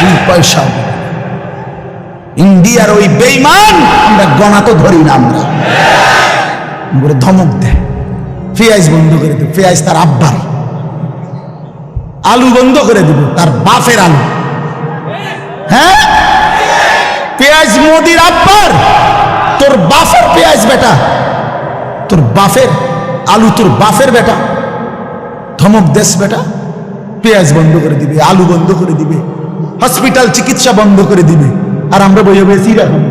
2 পয়সাও দেবে না। ইন্ডিয়ার ওই বেঈমান আমরা গণা তো ধরি না, আমরা বলে ধমক দেয়, পেঁয়াজ বন্ধ করে দেব, পেঁয়াজ তার আব্বার, আলু বন্ধ করে দিব তার বাপের আলু। হ্যাঁ, পেঁয়াজ মোদির আব্বার, তোর বাপের পেঁয়াজ বেটা, তোর বাপের আলু তোর বাপের বেটা। ধমক দেশ বেটা, পেঁয়াজ বন্ধ করে দিবে, আলু বন্ধ করে দিবে, হসপিটাল চিকিৎসা বন্ধ করে দিবে, আর আমরা বইয়ে বইয়ে চিরা খাবো।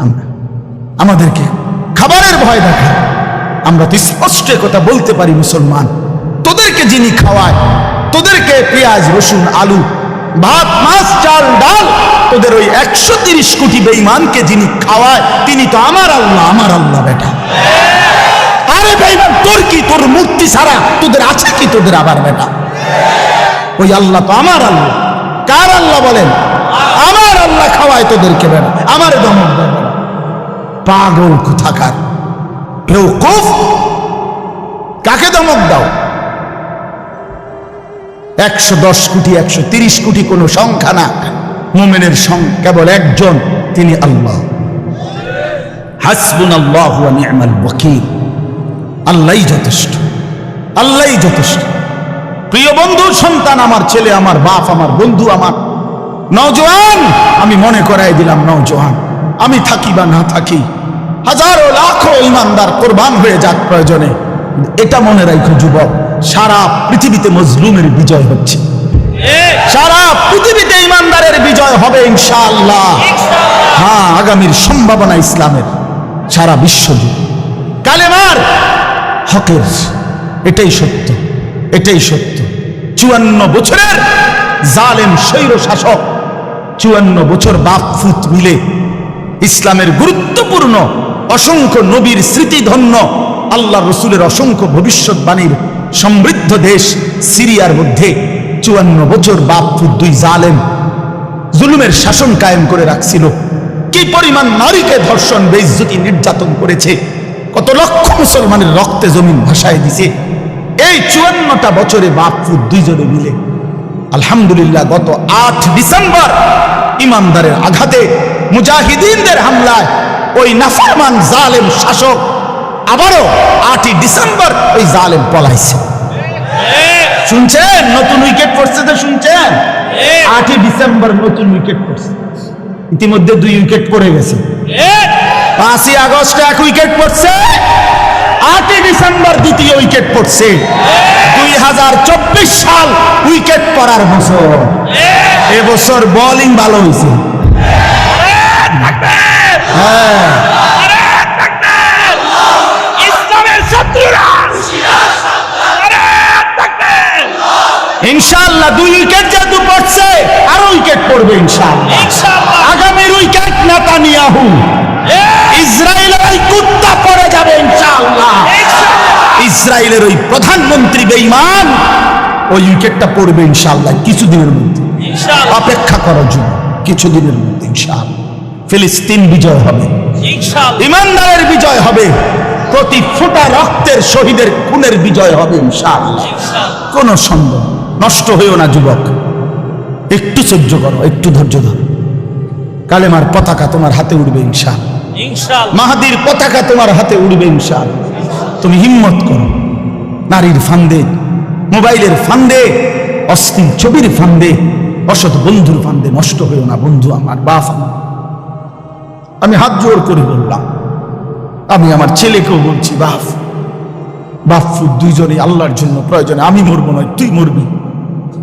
আমরা আমাদেরকে খাবারের ভয় দেখা। আমরা তো স্পষ্ট কথা বলতে পারি, মুসলমান, তোদেরকে যিনি খাওয়ায়, তোদেরকে পেঁয়াজ রসুন আলু ভাত মাছ চাল ডাল, তোদের ওই 130 কোটি বেঈমানকে যিনি খাওয়ায় তিনি তো আমার আল্লাহ, আমার আল্লাহ বেটা। আরে বেঈমান, তোর কি, তোর মূর্তি ছাড়া তোদের আছে কি তোদের আবার বেটা? ওই আল্লাহ তো আমার আল্লাহ। কার আল্লাহ বলেন? আমার আল্লাহ খাওয়ায় তোদেরকে বেটা, আমারে দমক দেয়। পাগল কোথাকার, বেওকুফ, কাকে দমক দাও? 110 কোটি 130 কোটি কোনো সংখ্যা না, মুমিনের সংখ্যা কেবল একজন, তিনি আল্লাহ। হাসবুনাল্লাহু ওয়া নি'মাল ওয়াকিল। আল্লাহই যথেষ্ট, আল্লাহই যথেষ্ট। প্রিয় বন্ধুর সন্তান, আমার ছেলে, আমার বাপ, আমার বন্ধু, আমার নওজোয়ান, আমি মনে করাই দিলাম, নওজোয়ান, আমি থাকি বা না থাকি, হাজারো লাখো ইমানদার কোরবান হয়ে যাক প্রয়োজনে, এটা মনে রাখো যুবক, সারা পৃথিবীতে মজলুমের বিজয় হচ্ছে, সারা পৃথিবীতে ইমানদারের বিজয় হবে ইনশাআল্লাহ। হ্যাঁ, আগামীর সম্ভাবনা ইসলামের সারা বিশ্ব জুড়ে, কালেমার হকের, এটাই সত্য, এটাই সত্য। 54 বছরের জালেম স্বৈর শাসক, 54 বছর বাপ ফুত মিলে ইসলামের গুরুত্বপূর্ণ অসংখ্য নবীর স্মৃতিধন্য, আল্লাহ রসুলের অসংখ্য ভবিষ্যৎবাণীর সমৃদ্ধ দেশ সিরিয়ার মধ্যে 54 বছর বাপ ফুত দুই জালেম জুলুমের শাসন কায়েম করে রাখছিল। কি পরিমাণ নারীকে ধর্ষণ, বেইজ্জতি, নির্যাতন করেছে, কত লক্ষ মুসলমানের রক্তে জমিন ভাসায় দিছে। এই 54টা বছরে বাপ ফুত দুইজনে মিলে আলহামদুলিল্লাহ গত 8 ডিসেম্বর ইমানদারের আঘাতে, মুজাহিদিনদের হামলায় ওই নাফরমান জালেম শাসক আবারও 8ই ডিসেম্বর ওই জালেম পলাইছে। শুনছেন? নতুন উইকেট পড়ছে তো, শুনছেন? 8ই ডিসেম্বর নতুন উইকেট পড়ছে। ইতিমধ্যে 2 উইকেট পড়ে গেছে। 5ই আগস্ট 1 উইকেট পড়ছে, 8ই ডিসেম্বর 2য় উইকেট পড়ছে। 2024 সাল উইকেট পড়ার বছর। এবছর বোলিং ভালো হয়েছে। হ্যাঁ, ইনশাআল্লাহ 2 উইকেট যেহেতু পড়ছে, আরো উইকেট পড়বে ইনশাআল্লাহ। আগামীর উইকেট নেতানিয়াহু, ইসরায়েলের ওই কুত্তা পড়ে যাবে ইনশাআল্লাহ। ইসরায়েলের ওই প্রধানমন্ত্রী বেঈমান, ওই উইকেটটা পড়বে ইনশাআল্লাহ কিছুদিনের মধ্যে। অপেক্ষা করার জন্য কিছুদিনের মধ্যে ইনশাআল্লাহ ফিলিস্তিন বিজয় হবে, ইমানদারের বিজয় হবে, প্রতি ফোঁটা রক্তের শহীদের খুনের বিজয় হবে ইনশাআল্লাহ। কোন সন্দেহ। নষ্ট হইও না যুবক, একটু সহ্য করো, একটু ধৈর্য ধরো। কালেমার পতাকা তোমার হাতে উড়বে ইনশাআল্লাহ, মাহাদির পতাকা তোমার হাতে উড়বে ইনশাআল্লাহ। তুমি হিম্মত করো। নারীর ফান্দে, মোবাইলের ফান্দে, অশ্লীল ছবির ফান্দে, অসৎ বন্ধুর ফান্দে নষ্ট হইও না বন্ধু আমার, বাপ আমার। আমি হাত জোর করে বললাম, আমি আমার ছেলেকেও বলছি, বাপ বাপ দুইজনে আল্লাহর জন্য প্রয়োজনে, আমি মরবো নয় তুই মরবি,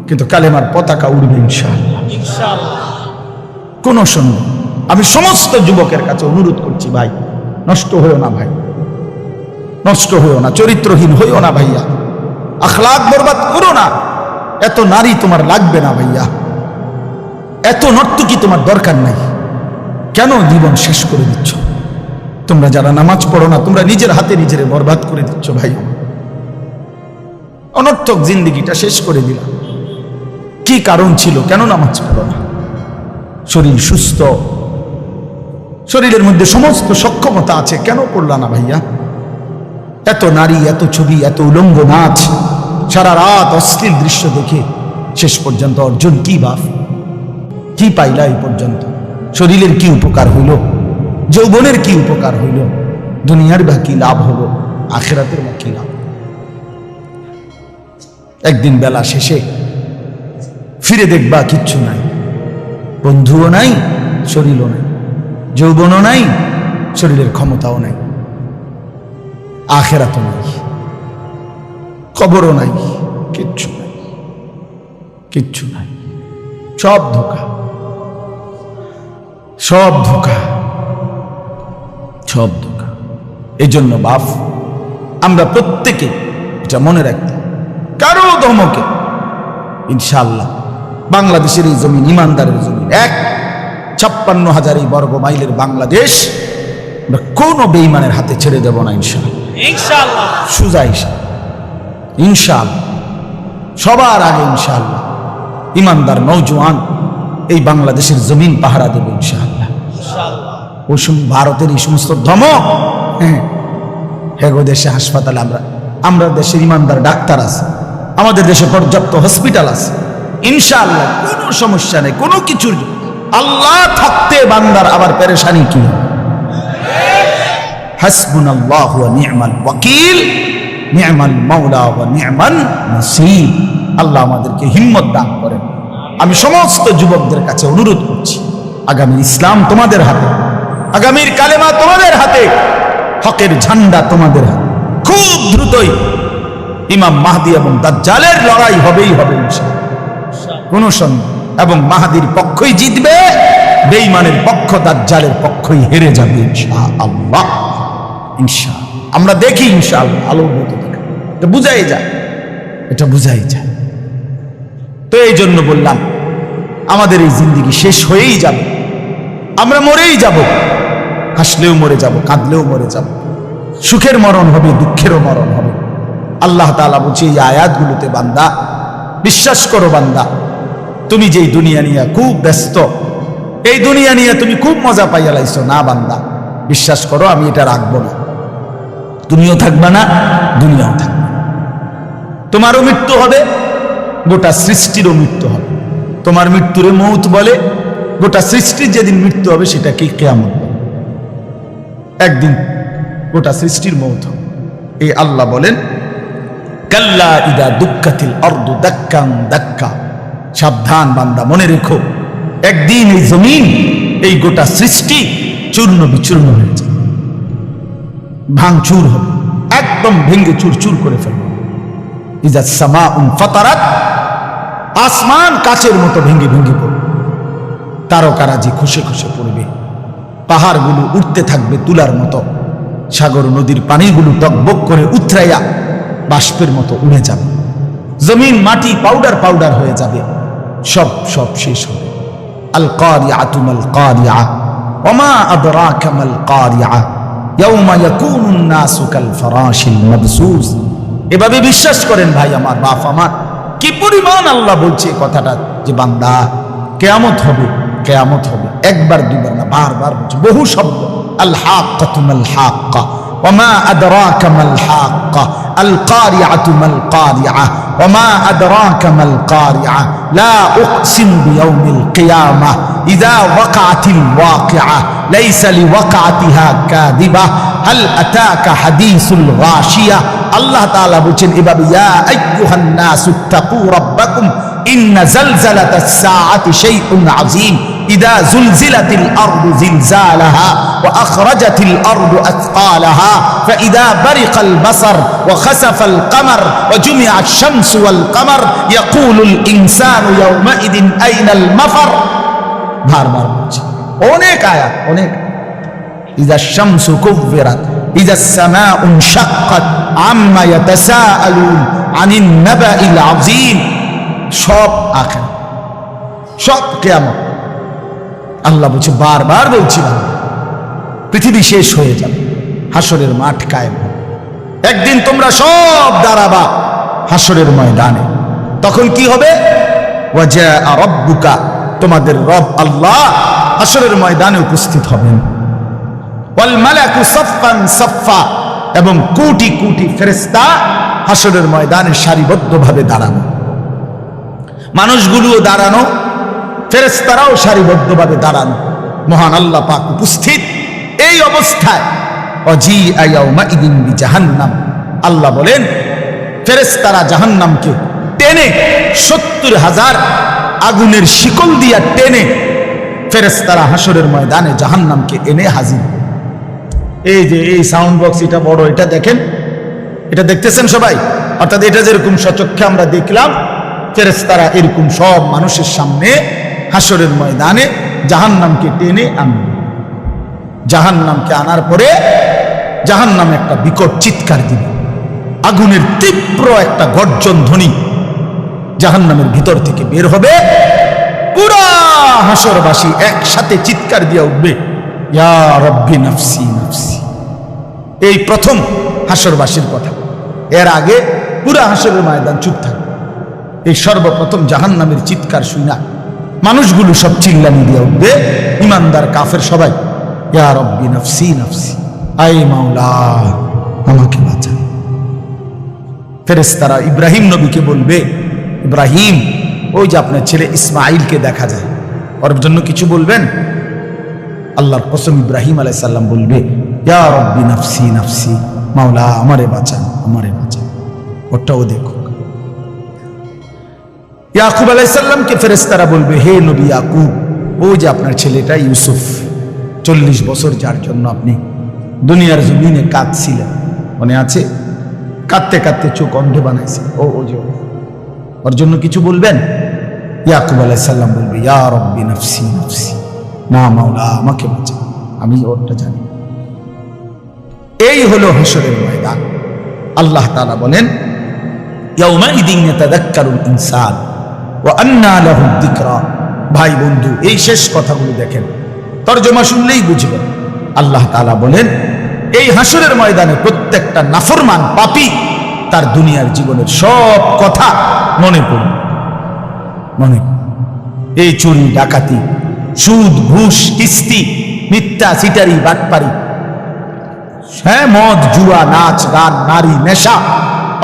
কিন্তু কালেমার পতাকা উড়বে ইনশাআল্লাহ। কোন সন্দেহ। আমি সমস্ত যুবকের কাছে অনুরোধ করছি, ভাই নষ্ট হইও না, ভাই নষ্ট হইও না, চরিত্রহীন হইও না ভাইয়া, আখলাক বরবাদ করো না। এত নারী তোমার লাগবে না ভাইয়া, এত নর্তকী তোমার দরকার নাই। কেন জীবন শেষ করে দিচ্ছ? তোমরা যারা নামাজ পড়ো না, তোমরা নিজের হাতে নিজের বরবাদ করে দিচ্ছ ভাই। অনর্থক জিন্দিগিটা শেষ করে দিলাম। কি কারণ ছিল? কেন নামাজ পড়ো না? শরীর সুস্থ, শরীরের মধ্যে সমস্ত সক্ষমতা আছে, কেন পড়লা না ভাইয়া? এত নারী, এত ছবি, এত উলঙ্গ নাচ, সারা রাত অশ্লীল দৃশ্য দেখে শেষ পর্যন্ত অর্জন কি বাপ? কি পাইলা এই পর্যন্ত? শরীরের কি উপকার হইল? যৌবনের কি উপকার হইল? দুনিয়ার বা কি লাভ হলো? আখিরাতের বা কি লাভ? একদিন বেলা শেষে ফিরে দেখবা কিচ্ছু নাই, বন্ধুও নাই, শরীরও নাই, যৌবনও নাই, শরীরের ক্ষমতাও নাই, আখিরাতও নাই, কবরও নাই, কিচ্ছু নাই, কিচ্ছু নাই। সব ধোঁকা, সব ধোঁকা, সব ধোঁকা। এই জন্য বাপ, আমরা প্রত্যেকে এটা মনে রাখতে, কারো ধমকে ইনশাআল্লাহ বাংলাদেশের এই জমিন ইমানদারের জমিন, 56,000 বর্গ মাইলের বাংলাদেশ আমরা কোনো বেঈমানের হাতে ছেড়ে দেব না ইনশাআল্লাহ। সুজা ইনশাআল্লাহ, সবার আগে ইনশাআল্লাহ ইমানদার নওজোয়ান এই বাংলাদেশের জমিন পাহারা দেবে ইনশাআল্লাহ। ওই ভারতের এই সমস্ত ধমক, হ্যাঁ গো, দেশে হাসপাতালে আমরা দেশের ইমানদার ডাক্তার আছে, আমাদের দেশে পর্যাপ্ত হসপিটাল আছে ইনশাআল্লাহ, কোনো সমস্যা নেই, কোনো কিছুর। আল্লাহ থাকতে বান্দার আবার পেরেশানি কি? হাসবুনাল্লাহু ওয়া নি'মাল ওয়াকিল, নি'মাল মাওলা ওয়া নি'মান নাসির। আল্লাহ আমাদেরকে হিম্মত দান করেন। আমি সমস্ত যুবকদের কাছে অনুরোধ করছি, আগামীর ইসলাম তোমাদের হাতে, আগামীর কালেমা তোমাদের হাতে, হকের ঝান্ডা তোমাদের হাতে। খুব দ্রুতই ইমাম মাহদি এবং দাজ্জালের লড়াই হবেই হবে ইনশাআল্লাহ, কোনো সন্দেহ। এবং মাহদির পক্ষই জিতবে, বেঈমানের পক্ষ দাজ্জালের পক্ষই হেরে যাবে ইনশাআল্লাহ। ইনশাআল্লাহ আমরা দেখি ইনশাআল্লাহ, আলোকিত দেখি, এটা বুঝাই যায়, এটা বুঝাই যায়। তো এই জন্য বললাম, আমাদের এই জিন্দেগি শেষ হয়েই যাবে, আমরা মরেই যাব, হাসলেও মরে যাব, কাঁদলেও মরে যাব, সুখের মরণ হবে, দুঃখেরও মরণ হবে। আল্লাহ তাআলা বলছে এই আয়াতগুলোতে, বান্দা বিশ্বাস করো, বান্দা তুমি যেই দুনিয়া নিয়ে খুব ব্যস্ত, এই দুনিয়া নিয়ে তুমি খুব মজা পাইয়া লাইছো না, বান্দা বিশ্বাস করো আমি এটা রাখবো না, তুমিও থাকবে না, দুনিয়াও থাকবে। তোমারও মৃত্যু হবে, গোটা সৃষ্টিরও মৃত্যু হবে। তোমার মৃত্যুরে মৌত বলে, গোটা সৃষ্টির যেদিন মৃত্যু হবে সেটাকে কিয়ামত বলে। একদিন গোটা সৃষ্টির মৌত হবে। এই আল্লাহ বলেন, কাল্লা ইদা দুক্কাতিল আরদু দাক্কান দাক্কা, সাবধান বান্দা, মনে রেখো একদিন এই জমিন, এই গোটা সৃষ্টি চূর্ণ বিচূর্ণ হয়ে যাবে, ভাঙচুর হবে, একদম ভেঙে চুরচুর করে ফেলবে। ইজা সামাউন ফাতারাত, আসমান কাচের মতো ভেঙে ভেঙে পড়বে, তারকারাজি খসে খসে পড়বে, পাহাড়গুলো উঠতে থাকবে তুলার মতো, সাগর নদীর পানিগুলো টকবক করে উতরাইয়া বাষ্পের মতো উড়ে যাবে, জমিন মাটি পাউডার পাউডার হয়ে যাবে, সব সব শেষ হবে। আল কারিআতু মাল কারিআ ওয়া মা আদরাকা মাল কারিআ ইয়াউমা ইয়াকুনুন নাসু কাল ফারাশিল মাবসুস। এভাবে বিশ্বাস করেন ভাই আমার, বাপ আমার, কি পরিমাণ আল্লাহ বলছে কথাটা, যে বান্দা কিয়ামত হবে, কিয়ামত হবে, একবার দুইবার না, বারবার বলছে, বহু শব্দ। আল হাক্কাতু মাল হাক্কা ওয়া মা আদরাকা মাল হাক্কা আল কারিআতু মাল কারিআ ওয়া মা আদরাকা মাল কারিআ লা উকসিমু বিয়াউমিল কিয়ামাহ ইযা ওয়াকাআতিল ওয়াকিআ লাইসা লিওয়াকাআতিহা কাযিবা হাল আতাকা হাদিসুল গাশিয়া। আল্লাহ তাআলা বলেন এভাবে, ইয়া আইয়ুহান নাসু তাকু রাব্বাকুম ইন্না জালজালাতাস সাআতি শাইউন আযীম ইযা যুলজিলাতিল আরদু জিলজালাহা ওয়া আখরাজাতিল আরদু আথকালাহা ফাইযা বারিকাল বাসার ওয়া খাসাফাল কামার ওয়া জুমিআশ শামসু ওয়াল কামার ইয়াকুলুল ইনসানু ইয়াওমাইদিন আইনাল মাফার। বারবার বলছি, অনেক আয়াত, অনেক। ইযা শামসু কুব্বিরাত ইযা সামাউ ইনশাক্কাত আম্মা ইয়াতাসাআলুন আনিন নাবাইল আযীম। সব আখিরাত, সব কিয়ামত। আল্লাহ বলছে, বারবার বলছি, পৃথিবী শেষ হয়ে যাবে, হাসরের মাঠ কায়েম হবে, একদিন তোমরা সব দাঁড়াবা হাসরের ময়দানে। তখন কি হবে? ওয়াজা রাব্বুকা, তোমাদের রব আল্লাহ হাসরের ময়দানে উপস্থিত হবেন। ওয়াল মালাকু সাফফান সাফফা, এবং কোটি কোটি ফেরেশতা হাসরের ময়দানে সারিবদ্ধভাবে দাঁড়ানো, মানুষগুলোও দাঁড়ানো, ফেরেশতারাও সারিবদ্ধভাবে দাঁড়ান, মহান আল্লাহ পাক উপস্থিত। এই অবস্থায় অজিআ ইয়াউমাইদিন বিজাহান্নাম, আল্লাহ বলেন ফেরেশতারা জাহান্নামকে টেনে 70,000 আগুনের শিকল দিয়া টেনে ফেরেশতারা হাসরের ময়দানে জাহান্নামকে এনে হাজির। এই যে এই সাউন্ড বক্স, এটা বড়, এটা দেখেন, এটা দেখতেছেন সবাই? অর্থাৎ এটা যেরকম সচক্ষে আমরা দেখলাম, ফেরেশতারা এরকম সব মানুষের সামনে হাসরের ময়দানে জাহান্নামকে টেনে আনবে। জাহান্নামকে আনার পরে জাহান্নাম একটা বিকট চিৎকার দিবে, আগুনের তীব্র একটা গর্জন ধ্বনি জাহান্নামের ভিতর থেকে বের হবে। পুরা হাসরবাসী একসাথে চিৎকার দিয়ে উঠবে, ইয়া রব্বি নাফসি নাফসি। এই প্রথম হাসরবাসীর কথা। এর আগে পুরা হাসরের ময়দান চুপ থাকে। এই সর্বপ্রথম জাহান্নামের চিৎকার শুনা মানুষগুলো সব চিল্লানি দিয়ে উঠবে, ইমানদার কাফের সবাই, ইয়া রব্বি নাফসি নাফসি, আয় মাওলা আমাকে বাঁচা। ফেরেশতারা ইব্রাহিম নবীকে বলবে, ইব্রাহিম, ওই যে আপনার ছেলে ইসমাইলকে দেখা যায়, ওর জন্য কিছু বলবেন? আল্লাহর কসম, ইব্রাহিম আলাইহিস সালাম বলবে, ইয়া রব্বি নাফসি নাফসি, মাওলা আমারে বাঁচান, আমারে বাঁচান। ওটাও দেখো। ইয়াকুব আলাইহিস সালামকে ফেরেশতারা বলবে, হে নবী ইয়াকুব, ওই যে আপনার ছেলেটা ইউসুফ, 40 বছর যার জন্য আপনি দুনিয়ার জমিনে কাঁদছিলেন, মনে আছে? কাঁদতে কাঁদতে চোখ অন্ধ বানাইছে, ও যে ওর জন্য কিছু বলবেন? ইয়াকুব আলাইহিস সালাম বলবে, ইয়া রব্বি নাফসি নাফসি, না মাওলা আমাকে বাঁচান, আমি ওরটা জানি। এই হলো হাসরের ময়দান। আল্লাহ তাআলা বলেন, ইয়াউমাইদিন ইয়াতাযাক্কারুল ইনসান ওয়া আন্না লাহু যিকরা। ভাই বন্ধু, এই শেষ কথাগুলো দেখেন, তরজমা শুনলেই বুঝবেন। আল্লাহ তাআলা বলেন, এই হাসরের ময়দানে প্রত্যেকটা নাফরমান পাপী তার দুনিয়ার জীবনের সব কথা মনে পড়বে, মনে। এই চুরি ডাকাতি, সুদ ঘুষ কিস্তি, মিথ্যা সিটারি বাটপারি, হ্যাঁ, মদ জুয়া নাচ গান নারী নেশা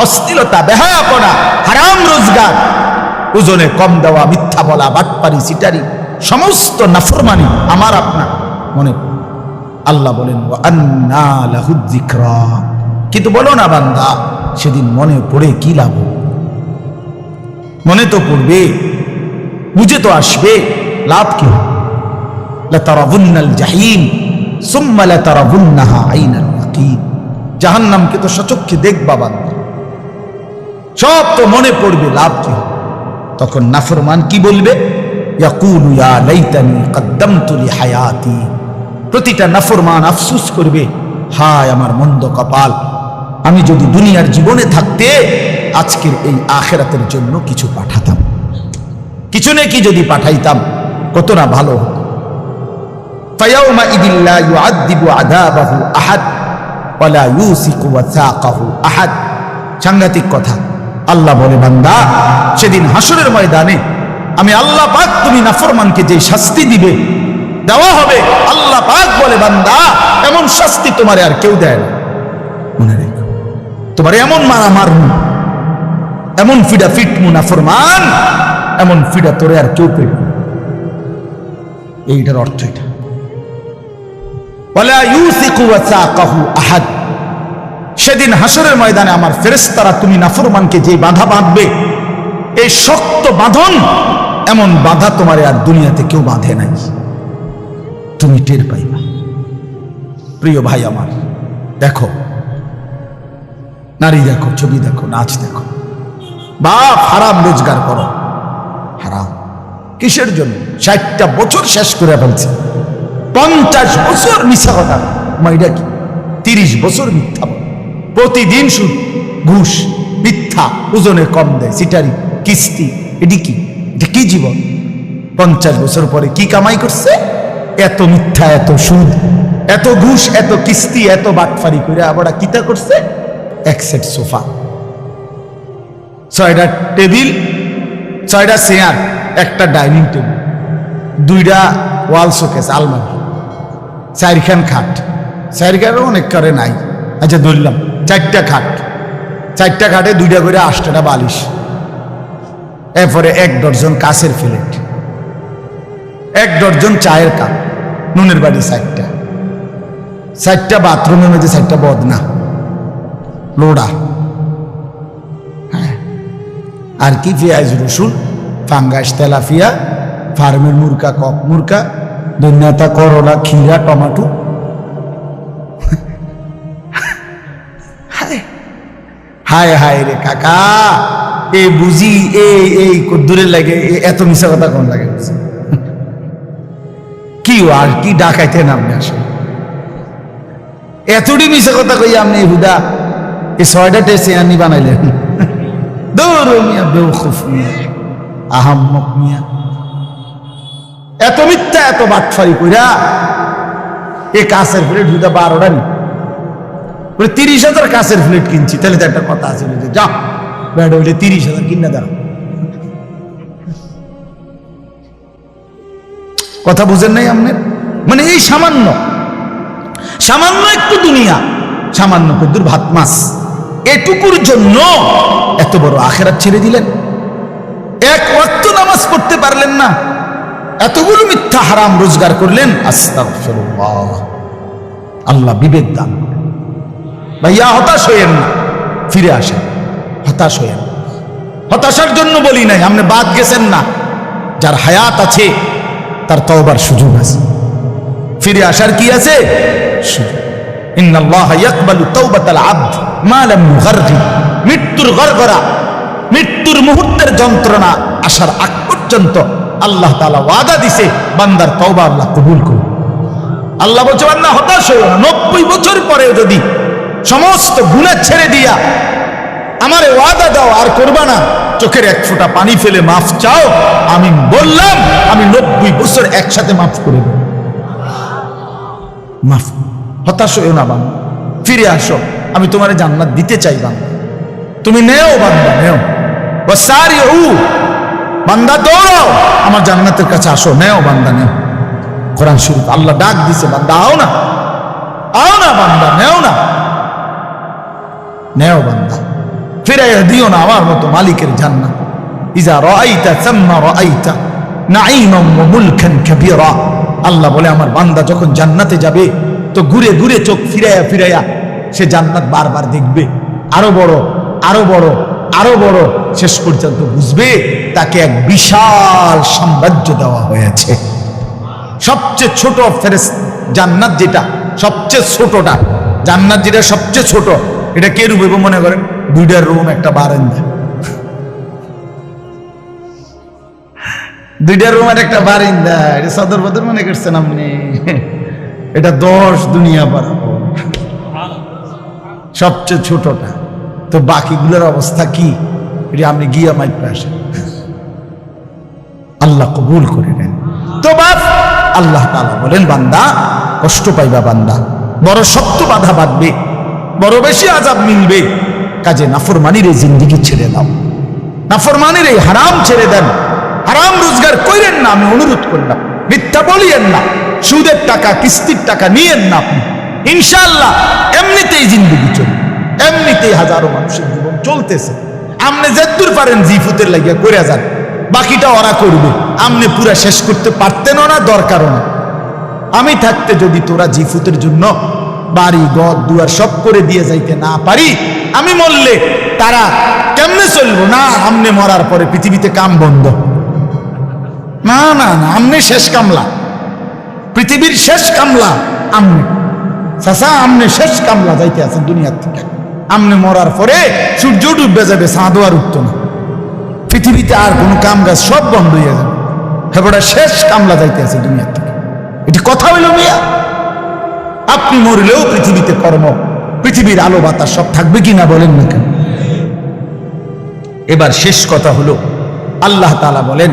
অশ্লীলতা বেহায়াপনা হারাম রোজগার, ওজনে কম দেওয়া, মিথ্যা বলা, বাটপারি সিটারি, সমস্ত নাফরমানি আমার আপনার মনে। আল্লাহ বলেন, ওয়া আন্না লাহু যিকরা। কিন্তু বলো না বান্দা, সেদিন মনে পড়ে কি লাভ? মনে তো পড়বে, বুঝে তো আসবে, লাভ কি হবে? লাতারাবুন্নাল জাহিম সুম্মা লাতারাবুন্নাহা আইনাল ইয়াকিন। জাহান্নামকে তো সচক্ষে দেখবা বান্দা, সব তো মনে পড়বে, লাভ কি হবে? তখন নাফরমান কি বলবে? ইয়াকুলু ইয়া লাইতানি কদ্দামতু লিহায়াতি। প্রতিটা নাফরমান আফসোস করবে, হায় আমার মন্দ কপাল, আমি যদি দুনিয়ার জীবনে থাকতে আজকের এই আখিরাতের জন্য কিছু পাঠাতাম, কিছু নাকি যদি পাঠাইতাম কত না ভালো হতো। ফায়াউমাইদিন লা ইউআযযিবু আযাবাহু আহাদ ওয়া লা ইউসিকু ওয়াসাকাহু আহাদ। সাংঘাতিক কথা। আল্লাহ বলে, বান্দা, সেদিন হাসরের ময়দানে আমি আল্লাহ পাক তুমি নাফরমানকে যে শাস্তি দিবে দেওয়া হবে, আল্লাহ পাক বলে, বান্দা, এমন শাস্তি তোমারে আর কেউ দেয় না। মনে রেখো, তোমারে এমন মারা মারমু, এমন ফিডা ফিটমু নাফরমান, এমন ফিডা তোরে আর কেউ পেট। এইটার অর্থ এটা। ওয়ালা ইউসিকু ওয়াসাকাহু আহাদ। সেদিন হাসরের ময়দানে আমার ফেরেশতারা তুমি নাফরমানকে যে বাঁধা বাঁধবে, এই শক্ত বাঁধন, এমন বাঁধা তোমারে আর দুনিয়াতে কেউ বাঁধে নাই, তুমি টের পাইবা। প্রিয় ভাই আমার, দেখো, নারী দেখো, ছবি দেখো, নাচ দেখো, বাপ হারাম রোজগার করো, হারাম কিসের জন্য? 60টা বছর শেষ করে ফেলছে, 50 বছর মিথ্যা কথা, মাইরা কি 30 বছর মিথ্যা, প্রতিদিন সুদ ঘুষ মিথ্যা, ওজনে কম দেয়, সিটারি কিস্তি, এটি কি? এটা কি জীবন? 50 বছর পরে কি কামাই করছে? এত মিথ্যা, এত সুদ, এত ঘুষ, এত কিস্তি, এত বাটফারি করে আবার কিতা করছে? এক সেট সোফা, 6টা টেবিল, 6টা চেয়ার, একটা ডাইনিং টেবিল, 2টা ওয়াল শোকেস আলমারি, 4খান খাট, 4খানও অনেক করে নাই, আচ্ছা ধরলাম 4টা খাট, 4টা খাটে 2টা করে 8টা বালিশ, এরপরে 1 ডজন কাঁচের প্লেট, 1 ডজন চায়ের কাপ, নুনের বাড়ি 4টা বাথরুমের মধ্যে 4টা বদনা লোড়া, হ্যাঁ, আর কি পেঁয়াজ রসুন, ফাঙ্গাস, তেলাপিয়া, ফার্মের মুরগা, কক মুরগা, ধনিয়া, করলা, খিরা, টমাটো। হায় হায় রে কাকা, এই বুঝি এই দূরে লাগে, এত মিশা কথা কোন লাগে? কি আর কি ডাকাইতে নামে আসলে এতটি মিশা কথা কই আপনি হুদা এই 6টা টেস্ট আনি বানাইলেন? দৌড় মিয়া, বেউকুফ মিয়া, আহাম্মক মিয়া, এত মিথ্যা এত বাটফারি কইরা এই কাছের প্লেট হুদা 12টা নি 30,000 কাছের প্লেট কিনছি, তাহলে তো একটা কথা আছে যে যা ব্যাড হইলে 30,000 কিনা দাও। কথা বুঝেন নাই আপনি? মানে এই সামান্য একটু দুনিয়া, সামান্য কদ্দুর ভাত মাছ, এটুকুর জন্য এত বড় আখিরাত ছেড়ে দিলেন। 1 ওয়াক্ত নামাজ পড়তে পারলেন না, এতগুলো মিথ্যা হারাম রোজগার করলেন। আস্তাগফিরুল্লাহ, আল্লাহ বিবেক দান। ভাইয়া হতাশ হইয়েন না, ফিরে আসেন, হতাশ হইয়েন। হতাশার জন্য বলি নাই, আপনি বাদ গেছেন না। যার হায়াত আছে তার তওবার সুযোগ আছে, ফিরে আসার কি আছে সুযোগ। ইন্নাল্লাহ ইয়াকবালু তাওবাতাল আবদ মা লাম ইউগারগির। মৃত্যুর গড়গড়া, মৃত্যুর মুহূর্তের যন্ত্রণা আসার আগ পর্যন্ত আল্লাহ তাআলা ওয়াদা দিছে বান্দার তওবা আল্লাহ কবুল করবে। আল্লাহ বলছে বান্দা হতাশ হইও না, 90 বছর পরেও যদি সমস্ত গুনাহ ছেড়ে দিয়া আমারে ওয়াদা দাও আর করবা না, চোখের 1 ফোঁটা পানি ফেলে মাফ চাও, আমি বললাম আমি 90 বছর একসাথে মাফ করে দেব। মাফ, হতাশ হইও না বান্দা, ফিরে আসো, আমি তোমারে জান্নাত দিতে চাই বান্দা, তুমি নেও বান্দা, নেও। ওয়াসারিউ, বান্দা দৌড়াও, আমার জান্নাতের কাছে আসো, নেও বান্দা, নেও। কোরআন শরীফ আল্লাহ ডাক দিছে, বান্দা আও না, আও না বান্দা, নেও না, নেও বান্দা, ফিরাইয়া দিও না আমার মতো মালিকের জান্নাত। ইজা রাআইতা সাম্মা রাআইতা নাঈমান ওয়া মুলকান কাবীরা। আল্লাহ বলে আমার বান্দা যখন জান্নাতে যাবে তো ঘুরে ঘুরে চোখ ফিরাইয়া সে জান্নাত বারবার দেখবে, আরো বড়, আরো বড়, আরো বড়, শেষ পর্যন্ত বুঝবে তাকে এক বিশাল সাম্রাজ্য দেওয়া হয়েছে। সবচেয়ে ছোট ফেরেশতা জান্নাত, যেটা সবচেয়ে ছোটটা জান্নাত, যেটা সবচেয়ে ছোট, এটা কে রূপে মনে করেন? 2টা রুম, একটা বারান্দা, 2টা রুম আর একটা বারান্দা। এটা সদর বদর মনে করছেন আপনি? এটা 10 দুনিয়া বরাবর সবচেয়ে ছোটটা। তো বাকিগুলোর অবস্থা কি? এটা আপনি গিয়া মাইপে আসেন, আল্লাহ কবুল করে নেন। তো বাপ আল্লাহ তাআলা বলেন বান্দা কষ্ট পাইবা, বান্দা বড় শক্ত বাধা বাঁধবে, বড় বেশি আযাব মিলবে, কাজে নাফরমানির এই জিন্দেগি ছেড়ে দাও, নাফরমানির এই হারাম ছেড়ে দেন, হারাম রোজগার করেন না, আমি অনুরোধ করলাম। মিথ্যা বলিয়েন না, সুদের টাকা কিস্তির টাকা নিয়েন না আপনি, ইনশাআল্লাহ এমনিতেই জিন্দেগি চলবে, এমনিতেই হাজারো মানুষের জীবন চলতেছে। আপনি যতদূর পারেন জিফুতের লাগিয়া করে যান, বাকিটা ওরা করবে, আপনি পুরা শেষ করতে পারতেনও না, দরকারও না। আমি থাকতে যদি তোরা জিফুতের জন্য বাড়ি ঘর দুয়ার সব করে দিয়ে যাইতে না পারি, আমি মরলে তারা কেমনে চলবো? না, আমনে মরার পরে পৃথিবীতে কাম বন্ধ, না না না, আমনে শেষ কামলা, পৃথিবীর শেষ কামলা আমনে, চাচা আমনে শেষ কামলা, যাইতে আছেন দুনিয়ার থেকে। আমনে মরার পরে সূর্য ডুববে যাবে, চাঁদও আর উঠতো না, পৃথিবীতে আর কোনো কাম কাজ সব বন্ধ হয়ে যাবে, হেবড়া শেষ কামলা যাইতে আছে দুনিয়ার থেকে। এটি কথা হইল মিয়া? আপনি মরলেও পৃথিবীতে কর্ম, পৃথিবীর আলো বাতাস সব থাকবে কিনা বলেন না কেন? এবার শেষ কথা হলো, আল্লাহ তাআলা বলেন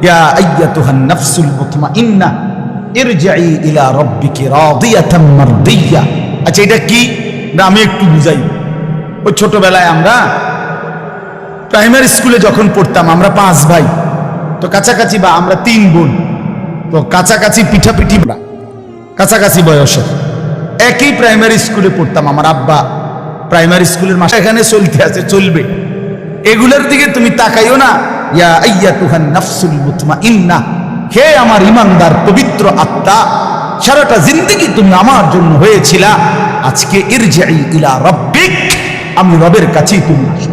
ইয়া আইয়াতুহান নাফসুল মুতমাইন্না ইরজিই ইলা রাব্বিকি রাদিয়াতাম মারদিয়া। আচ্ছা এটা কি? আমি একটু বুঝাই। ওই ছোটবেলায় আমরা প্রাইমারি স্কুলে যখন পড়তাম, আমরা 5 ভাই, তো কাছাকাছি, বা আমরা 3 বোন, তো কাছাকাছি পিঠাপিঠি, কাছাকাছি বয়সে একই প্রাইমারি স্কুলে পড়তাম। আমার আব্বা প্রাইমারি স্কুলের মাস্টার, এখানে চলতে আছে, চলবে, এগুলোর দিকে তুমি তাকাইও না। ইয়া আইয়াতুহান নাফসুল মুতমাইন্না হে আমার ইমানদার পবিত্র আত্মা, সারাটা জিন্দেগি তুমি আমার জন্য হয়েছিলা, আজকে ইরজিই ইলা রাব্বিক, আমি রবের কাছেই তুমি আসো।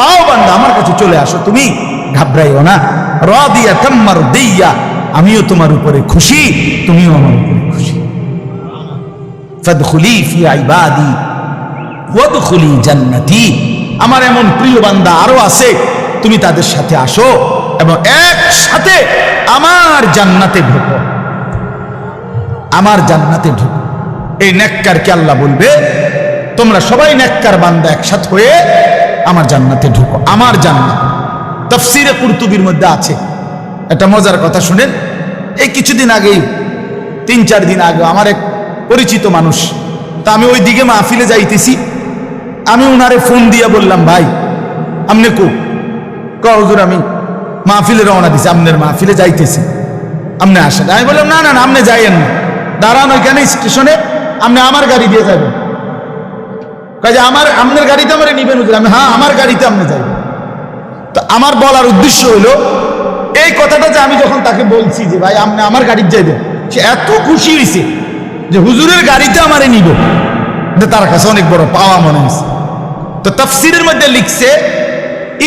আও বান্দা, আমার কাছে চলে আসো, তুমি ঘাবড়াইও না। রাদিয়াতাম মারদিয়া, আমিও তোমার উপরে খুশি, তুমিও আমার উপরে খুশি। ফাদখুলি ফি ইবাদি ওয়াদখুলি জান্নাতি, আমার এমন প্রিয় বান্দা আরো আছে, তুমি তাদের সাথে আসো এবং একসাথে আমার জান্নাতে ঢুকো, আমার জান্নাতে ঢুকো। এই নেককারকে আল্লাহ বলবে, তোমরা সবাই নেককার বান্দা একসাথে হয়ে আমার জান্নাতে ঢুকো, আমার জান্নাত। তাফসীরে কুরতুবীর মধ্যে আছে একটা মজার কথা, শুনেন। এই কিছুদিন আগেই, 3-4 দিন আগে আমার এক পরিচিত মানুষ, তা আমি ওই দিকে মাহফিলে যাইতেছি, আমি উনারে ফোন দিয়ে বললাম, ভাই আমনে কো? হুজুর আমি মাহফিলে রওনা দিছি, আপনার মাহফিলে যাইতেছি, আপনি আসেন। আমি বললাম, না না না, আপনি যাইয়েন না, দাঁড়ান ওইখানে স্টেশনে, আপনি আমার গাড়ি দিয়ে যাবেন। কাজে আপনার গাড়িতে আমার নিবেন হুজুর? আমি, হ্যাঁ আমার গাড়িতে আপনি যাইবেন। তো আমার বলার উদ্দেশ্য হলো এই কথাটা, যে আমি যখন তাকে বলছি যে ভাই আপনি আমার গাড়িতে যাইবেন, সে এত খুশি হয়েছে যে হুজুরের গাড়িতে আমারে নিব, তার কাছে অনেক বড় পাওয়া মনে হয়েছে। তো তাফসীরের মধ্যে লিখছে,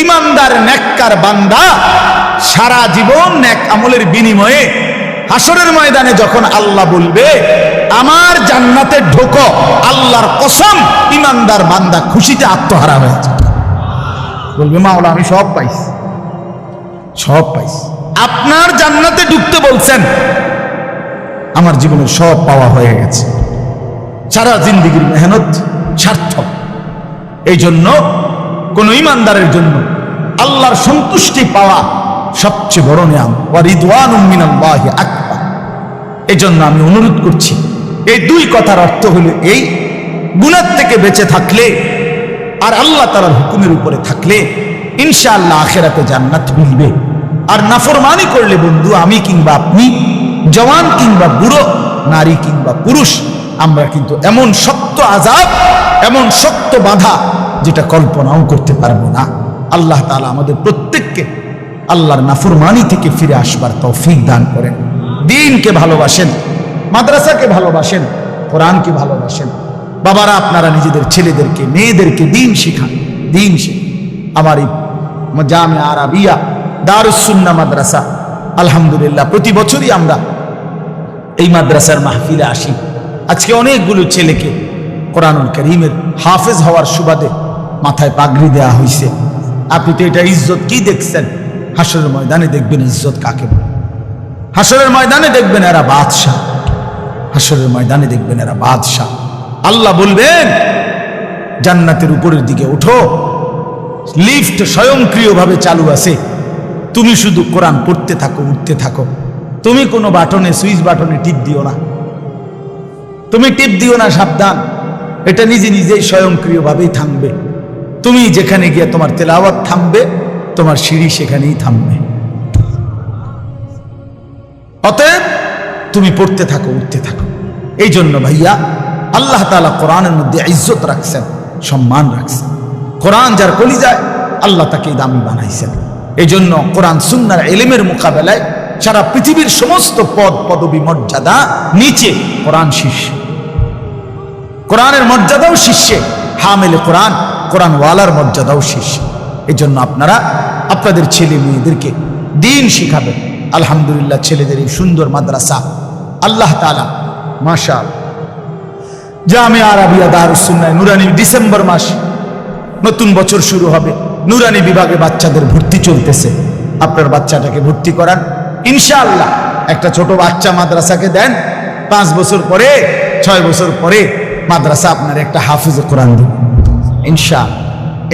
ইমানদার নেককার বান্দা সারা জীবন নেক আমলের বিনিময়ে হাসরের ময়দানে যখন আল্লাহ বলবে আমার জান্নাতে ঢোকো, আল্লাহর কসম ইমানদার বান্দা খুশিতে আত্মহারা হয়ে যাবে, বলবে মাওলা আমি সব পাইছি, সব পাইছি। আপনার জান্নাতে ঢুকতে বলছেন, আমার জীবনের সব পাওয়া হয়ে গেছে, সারা জিন্দেগির মেহনত সার্থক। এই জন্য কোন ইমানদারের জন্য আল্লাহর সন্তুষ্টি পাওয়া সবচেয়ে বড় নিয়াম, ওয়া রিদওয়ানুম মিনাল্লাহি আকবার। এই জন্য আমি অনুরোধ করছি, এই 2 কথার অর্থ হলো এই, গুনাহ থেকে বেঁচে থাকলে আর আল্লাহ তাআলার হুকুমের উপরে থাকলে ইনশাআল্লাহ আখিরাতে জান্নাত মিলবে। আর নাফরমানি করলে বন্ধু, আমি কিংবা আপনি, জওয়ান কিংবা বুড়ো, নারী কিংবা পুরুষ, আমরা কিন্তু এমন শক্ত আযাব, এমন শক্ত বাধা যেটা কল্পনাও করতে পারবো না। আল্লাহ তাআলা আমাদের প্রত্যেককে আল্লাহর নাফরমানি থেকে ফিরে আসবার তৌফিক দান করেন। দ্বীনকে ভালোবাসেন, মাদ্রাসাকে ভালোবাসেন, কোরআনকে ভালোবাসেন। বাবারা আপনারা নিজেদের ছেলেদেরকে মেয়েদেরকে দ্বীন শেখান, দ্বীন শেখান। আমার এই জামিয়া আরাবিয়া দারুস সুন্নাহ মাদ্রাসা, আলহামদুলিল্লাহ প্রতি বছরই আমরা এই মাদ্রাসার মাহফিলে আসি। আজকে অনেকগুলো ছেলেকে কোরআনুল কারীমের হাফেজ হওয়ার সুবাদে মাথায় পাগড়ি দেয়া হয়েছে। আপনি তো এটা ইজ্জত কি দেখছেন? হাসরের ময়দানে দেখবেন ইজ্জত কাকে বলে। হাসরের ময়দানে দেখবেন এরা বাদশাহ, হাসরের ময়দানে দেখবেন এরা বাদশাহ। আল্লাহ বলবেন জান্নাতের উপরের দিকে উঠো, লিফট স্বয়ংক্রিয়ভাবে চালু আছে, তুমি শুধু কোরআন পড়তে থাকো, উঠতে থাকো। তুমি কোনো বাটনে, সুইচ বাটনে টিপ দিও না, তুমি টিপ দিও না, সাবধান, এটা নিজে নিজেই স্বয়ংক্রিয়ভাবেই থামবে। তুমি যেখানে গিয়ে তোমার তেলাওয়াত থামবে, তোমার সিঁড়ি সেখানেই থামবে। অতএব তুমি পড়তে থাকো, উঠতে থাকো। এই জন্য ভাইয়া আল্লাহ তাআলা কোরআনের মধ্যে ইজ্জত রাখছেন, সম্মান রাখছেন। কোরআন যার কলিজায়, আল্লাহ তাকে দামি বানাইছেন। এই জন্য কোরআন সুন্নাহর ইলমের মোকাবেলায় সারা পৃথিবীর সমস্ত পদ পদবী মর্যাদা নিচে, কোরআন শীর্ষে। কোরআনের মর্যাদাও শীর্ষে, হামেলে কোরআন, কোরআনওয়ালার মর্যাদাও শীর্ষে। এই জন্য আপনারা আপনাদের ছেলে মেয়েদেরকে দ্বীন শিখাবেন। আলহামদুলিল্লাহ ছেলেদের এই সুন্দর মাদ্রাসা, আল্লাহ তাআলা মাশাআল্লাহ জামিয়া আরাবিয়া দারুস সুন্নাহ নুরানি, ডিসেম্বর মাস নতুন বছর শুরু হবে, নুরানি বিভাগে বাচ্চাদের ভর্তি চলতেছে। আপনার বাচ্চাটাকে ভর্তি করান ইনশাআল্লাহ। একটা ছোট বাচ্চা মাদ্রাসাকে দেন, 5 বছর পরে, 6 বছর পরে মাদ্রাসা আপনার একটা হাফিজ কোরআন দেবে ইনশাআল্লাহ,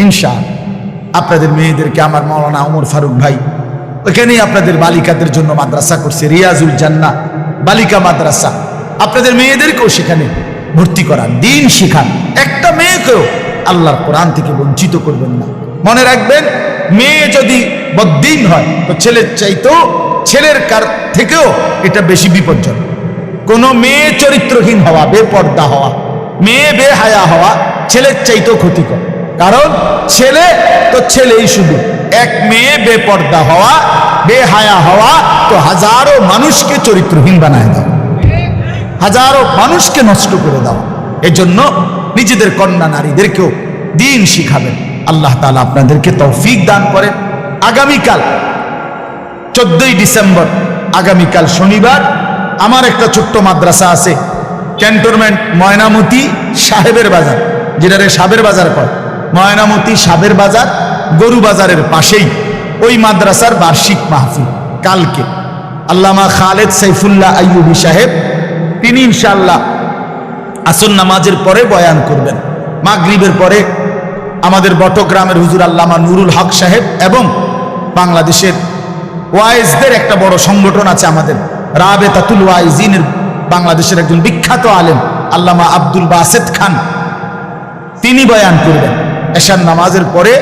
ইনশাআল্লাহ। আপনাদের মেয়েদেরকে আমার মাওলানা ওমর ফারুক ভাই ওইখানেই আপনাদের বালিকাদের জন্য মাদ্রাসা করছে, রিয়াজুল জান্নাহ বালিকা মাদ্রাসা। আপনাদের মেয়েদেরকেও সেখানে ভর্তি করান, দ্বীন শিখান। একটা মেয়েকেও আল্লাহর কোরআন থেকে বঞ্চিত করবেন না। মনে রাখবেন, মেয়ে যদি বদ্দীন হয় তো ছেলের চাইতেও, ছেলের থেকেও এটা বেশি বিপজ্জনক। কোনো মেয়ে চরিত্রহীন হওয়া, বেপর্দা হওয়া, মেয়ে বেহায়া হওয়া ছেলের চাইতেও ক্ষতিকর। কারণ ছেলে তো ছেলেই শুধু, এক মেয়ে বেপর্দা হওয়া, বেহায়া হওয়া তো হাজারো মানুষকে চরিত্রহীন বানায় দাও, হাজারো মানুষকে নষ্ট করে দাও। এজন্য নিজেদের কন্যা নারীদেরকেও দিন শিখাবেন। আল্লাহ তাআলা আপনাদেরকে তৌফিক দান করেন। আগামীকাল 14ই ডিসেম্বর, আগামীকাল শনিবার, আমার একটা ছোট্ট মাদ্রাসা আছে ক্যান্টনমেন্ট ময়নামতি সাহেবের বাজার, যেটারে সাবের বাজার কয়, ময়নামতি সাবের বাজার গরু বাজারের পাশেই ওই মাদ্রাসার বার্ষিক মাহফিল কালকে। আল্লামা খালেদ সাইফুল্লাহ আইয়ুবী সাহেব তিনি ইনশাআল্লাহ আসর নামাজের পরে বয়ান করবেন। মাগরিবের পরে আমাদের বটগ্রামের হুজুর আল্লামা নুরুল হক সাহেব এবং বাংলাদেশের ওয়াইজদের একটা বড় সংগঠন আছে আমাদের রাবেতাতুল ওয়াইজিনের, বাংলাদেশের একজন বিখ্যাত আলেম আল্লামা আব্দুল বাসেত খান, তিনি বয়ান করবেন। এশার নামাজের পরে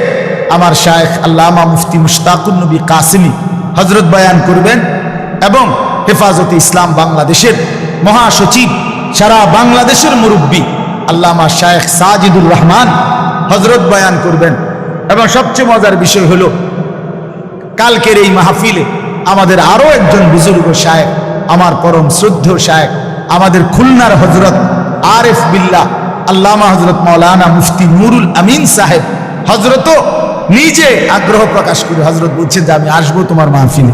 আমার শায়েখ আল্লামা মুফতি মুশতাকুন নবী কাসিমি হযরত বয়ান করবেন এবং হেফাজতে ইসলাম বাংলাদেশের মহাসচিব, সারা বাংলাদেশের মুরব্বী আল্লামা শায়েখ সাজিদুর রহমান হযরত বয়ান করবেন। এবং সবচেয়ে মজার বিষয় হলো কালকের এই মাহফিলে আমাদের আরো একজন বুজুর্গ শায়েখ, আমার পরম শ্রদ্ধেয় শায়েখ, আমাদের খুলনার হযরত আরিফ বিল্লাহ আল্লামা হযরত মাওলানা মুফতি নুরুল আমিন সাহেব হযরতও নিজে আগ্রহ প্রকাশ করে হযরত বলছেন যে আমি আসবো তোমার মাহফিলে।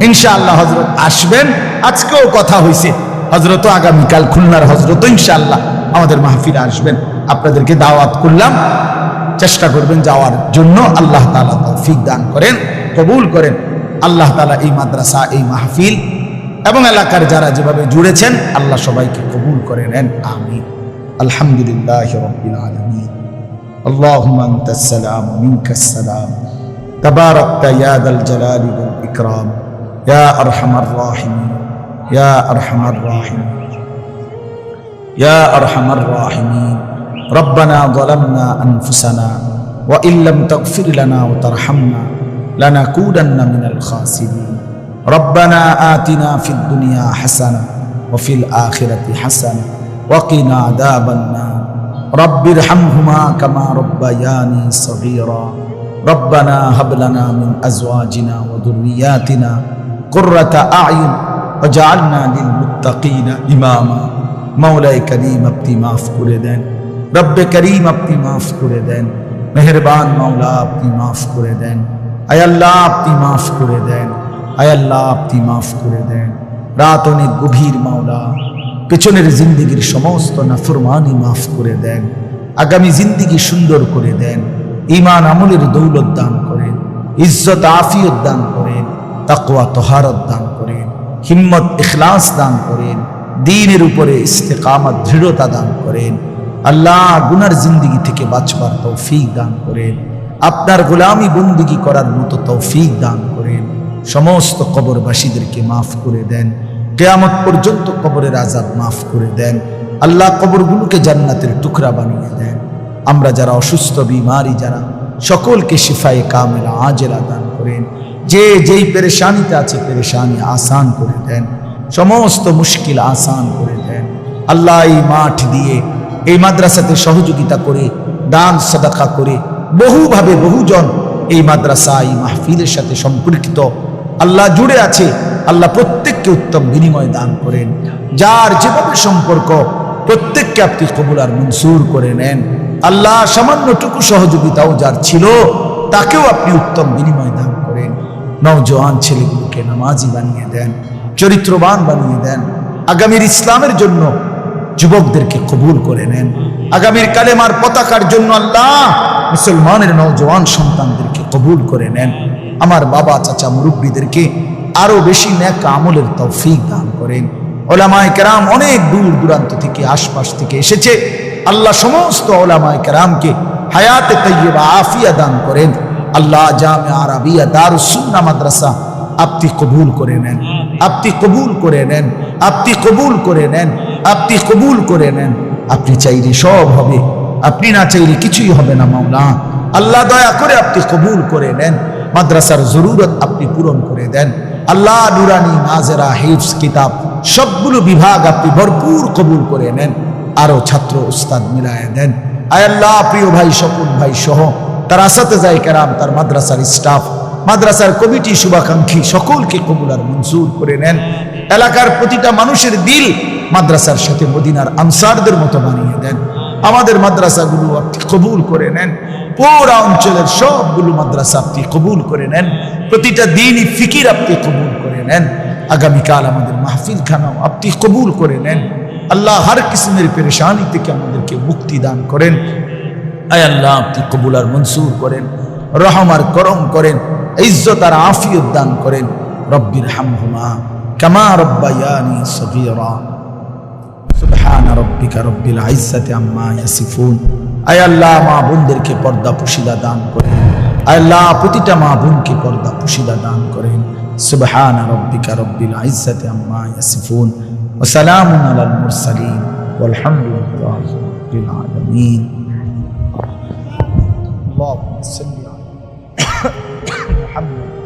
ইনশাআল্লাহ হযরত আসবেন, আজকেও কথা হয়েছে, হযরতও আগামীকাল খুলনার হযরতও ইনশাআল্লাহ আমাদের মাহফিলে আসবেন। আপনাদেরকে দাওয়াত করলাম, চেষ্টা করবেন যাওয়ার জন্য। আল্লাহ তাআলা তৌফিক দান করেন, কবুল করেন। আল্লাহ তাআলা এই মাদ্রাসা, এই মাহফিল এবং এলাকার যারা যেভাবে জুড়েছেন আল্লাহ সবাইকে কবুল করে নেন, আমিন। আলহামদুলিল্লাহি রাব্বিল আলামিন। আল্লাহুম্মা আনতাস সালাম ওয়া মিনকাস সালাম, তাবারাকতা ইয়া যাল জালালি ওয়াল ইকরাম, ইয়া আরহামার রাহিমিন, ইয়া আরহামার রাহিমিন, ইয়া আরহামার রাহিমিন। রব্বানা যালামনা আনফুসানা ওয়া ইল্লাম তাগফির লানা ওয়া তারহামনা লানাকুনান্না মিনাল খাসিরিন। রব্বানা আতিনা ফিদ দুনিয়া হাসানাহ ওয়া ফিল আখিরাতি হাসানাহ ওয়া কিনা আযাবান নার। রব্বিরহামহুমা কামা রাব্বায়ানি সগীরা। রব্বানা হাব লানা মিন আজওয়াজিনা ওয়া যুররিয়াতিনা কুররাতা আ'য়ুন ওয়াজআলনা লিল মুত্তাকিনা ইমামা। মাওলায়ে কারীম আপনি মাফ করে দেন, রব্বে করিম আপনি মাফ করে দেন, মেহেরবান মাওলা আপনি মাফ করে দেন। আয় আল্লাহ আপনি মাফ করে দেন, আয় আল্লাহ আপনি মাফ করে দেন। রাত অনেক গভীর মাওলা, পেছনের জিন্দিগির সমস্ত নাফরমানি মাফ করে দেন, আগামী জিন্দিগি সুন্দর করে দেন, ঈমান আমলের দৌলত দান করেন, ইজ্জত আফিয়ত দান করেন, তাকওয়া তহারত দান করেন, হিম্মত ইখলাস দান করেন, দ্বীনের উপরে ইস্তেকামত দৃঢ়তা দান করেন। আল্লাহ গুনার জিন্দিগি থেকে বাঁচবার তৌফিক দান করেন, আপনার গোলামি বন্দিগি করার মতো তৌফিক দান করেন। সমস্ত কবরবাসীদেরকে মাফ করে দেন, কিয়ামত পর্যন্ত কবরের আযাব মাফ করে দেন। আল্লাহ কবরগুলোকে জান্নাতের টুকরা বানিয়ে দেন। আমরা যারা অসুস্থ বিমারি যারা, সকলকে শিফায়ে কামিলা আজেলা দান করেন। যে যেই পেরেশানিতে আছে পেরেশানি আসান করে দেন, সমস্ত মুশকিল আসান করে দেন। আল্লাহ এই মাঠ দিয়ে, এই মাদ্রাসাতে সহযোগিতা করে, দান সাদাকা করে বহুভাবে বহুজন এই মাদ্রাসা, এই মাহফিলের সাথে সম্পর্কিত আল্লাহ জুড়ে আছে। আল্লাহ প্রত্যেককে উত্তম বিনিময় দান করেন। যার যেভাবে সম্পর্ক প্রত্যেককে আপনি কবুল আর মনসুর করে নেন। আল্লাহ সামান্যটুকু সহযোগিতাও যার ছিল তাকেও আপনি উত্তম বিনিময় দান করেন। নওজোয়ান ছেলেগুলোকে নামাজি বানিয়ে দেন, চরিত্রবান বানিয়ে দেন। আগামীর ইসলামের জন্য যুবকদেরকে কবুল করে নেন। আগামীর কালেমার পতাকার জন্য আল্লাহ মুসলমানের নওজোয়ান সন্তানদেরকে কবুল করে নেন। আমার বাবা চাচা মুরব্বীদেরকে আরো বেশি নেক আমলের তৌফিক দান করেন। ওলামায়ে কেরাম অনেক দূর দূরান্ত থেকে, আশপাশ থেকে এসেছে। আল্লাহ সমস্ত ওলামায়ে কেরামকে হায়াতে তাইয়্যিবা আফিয়া দান করেন। আল্লাহ জামিয়া আরাবিয়া দারুস সুন্নাহ মাদ্রাসা আপনি কবুল করে নেন, আপনি কবুল করে নেন, আপনি কবুল করে নেন, আপনি কবুল করে নেন। আপনি চাইলে সব হবে, আপনি না চাইলে কিছুই হবে না মাওলা। আল্লাহ দয়া করে আপনি কবুল করে নেন। মাদ্রাসার জরুরত আপনি পূরণ করে দেন। আল্লাহ নুরানি, নাজেরা, হিফজ, কিতাব সবগুলো বিভাগ আপনি ভরপুর কবুল করে নেন। আরো ছাত্র উস্তাদ মিলায়া দেন। আয় আল্লাহ প্রিয় ভাই স্বপন ভাই সহ তার আসাতেজায়ে কেরাম, তার মাদ্রাসার স্টাফ, মাদ্রাসার কমিটি শুভাকাঙ্ক্ষী সকলকে কবুল আর মঞ্জুর করে নেন। এলাকার প্রতিটা মানুষের দিল মাদ্রাসার সাথে মদিনার আনসারদের মতো বানিয়ে দেন। আমাদের মাদ্রাসাগুলো আপনি কবুল করে নেন। পুরা অঞ্চলের সবগুলো মাদ্রাসা আপনি কবুল করে নেন। প্রতিটা দিনই ফিকির আপনি কবুল করে নেন। আগামীকাল আমাদের মাহফিল খানাও আপনি কবুল করে নেন। আল্লাহ হর কিসমের পেরেশানি থেকে আমাদেরকে মুক্তি দান করেন। আয় আল্লাহ আপনি কবুল আর মনসুর করেন, রহম আর করম করেন, ইজ্জত আর আফিয়ত দান করেন। রব্বির হামহুমা কামা রব্বায়ানি সগীরা। সুবহান রাব্বিকা রব্বিল ইজ্জাতি আম্মা ইয়াসিফুন। আয় আল্লাহ মা বোনদেরকে পর্দা পুশিদা দান করেন। আয় আল্লাহ প্রতিটা মা বোনকে পর্দা পুশিদা দান করেন। সুবহান রাব্বিকা রব্বিল ইজ্জাতি আম্মা ইয়াসিফুন ওয়া সালামুন আলাল মুরসালিন ওয়ালহামদুলিল্লাহি রাব্বিল আলামিন। اللهم صل على محمد